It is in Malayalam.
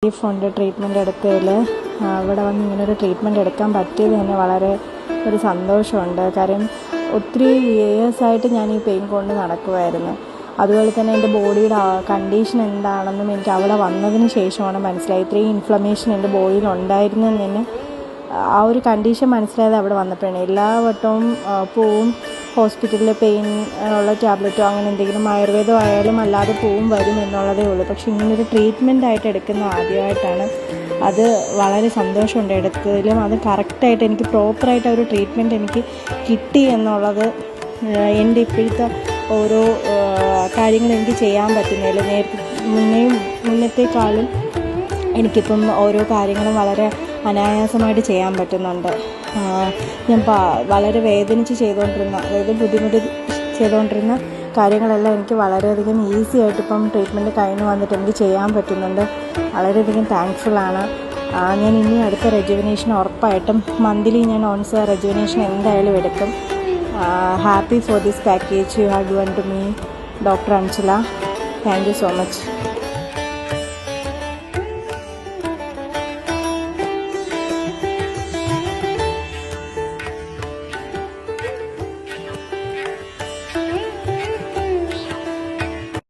ഉണ്ട് ട്രീറ്റ്മെൻറ്റ് എടുത്തതിൽ. ഇവിടെ വന്ന് ഇങ്ങനൊരു ട്രീറ്റ്മെൻറ്റ് എടുക്കാൻ പറ്റിയത് തന്നെ വളരെ ഒരു സന്തോഷമുണ്ട്. കാര്യം ഒത്തിരി ഇയേഴ്സായിട്ട് ഞാൻ ഈ പെയിൻ കൊണ്ട് നടക്കുമായിരുന്നു. അതുപോലെ തന്നെ എൻ്റെ ബോഡിയുടെ കണ്ടീഷൻ എന്താണെന്നും എനിക്ക് അവിടെ വന്നതിന് ശേഷമാണ് മനസ്സിലായി. ഇത്രയും ഇൻഫ്ലമേഷൻ എൻ്റെ ബോഡിയിൽ ഉണ്ടായിരുന്നെന്ന് തന്നെ ആ ഒരു കണ്ടീഷൻ മനസ്സിലായത് അവിടെ വന്നപ്പോഴാണ്. എല്ലാ വട്ടവും പോവും ഹോസ്പിറ്റലിൽ പെയിൻ ഉള്ള ടാബ്ലറ്റോ അങ്ങനെ എന്തെങ്കിലും ആയുർവേദം ആയാലും അല്ലാതെ പോവും വരും എന്നുള്ളതേ ഉള്ളൂ. പക്ഷേ ഇങ്ങനൊരു ട്രീറ്റ്മെൻ്റ് ആയിട്ട് എടുക്കുന്ന ആദ്യമായിട്ടാണ്. അത് വളരെ സന്തോഷമുണ്ട് എടുത്തതിലും. അത് കറക്റ്റായിട്ട് എനിക്ക് പ്രോപ്പറായിട്ട് ഒരു ട്രീറ്റ്മെൻറ്റ് എനിക്ക് കിട്ടി എന്നുള്ളത് എൻ്റെ ഇപ്പോഴത്തെ ഓരോ കാര്യങ്ങൾ എനിക്ക് ചെയ്യാൻ പറ്റുന്നതിൽ മുന്നത്തേക്കാളും എനിക്കിപ്പം ഓരോ കാര്യങ്ങളും വളരെ അനായാസമായിട്ട് ചെയ്യാൻ പറ്റുന്നുണ്ട്. ഞാൻ വളരെ വേദനിച്ച് ചെയ്തുകൊണ്ടിരുന്ന, അതായത് ബുദ്ധിമുട്ട് ചെയ്തുകൊണ്ടിരുന്ന കാര്യങ്ങളെല്ലാം എനിക്ക് വളരെയധികം ഈസി ആയിട്ട് ഇപ്പം ട്രീറ്റ്മെൻറ്റ് കഴിഞ്ഞ് വന്നിട്ട് എനിക്ക് ചെയ്യാൻ പറ്റുന്നുണ്ട്. വളരെയധികം താങ്ക്ഫുള്ളാണ്. ഞാൻ ഇനി അടുത്ത റെജുവിനേഷൻ ഉറപ്പായിട്ടും മന്ത്ലി ഞാൻ ഓൺസ് റെജുവിനേഷൻ എന്തായാലും എടുക്കും. Happy for this package you have given to me, doctor Anjala. Thank you so much.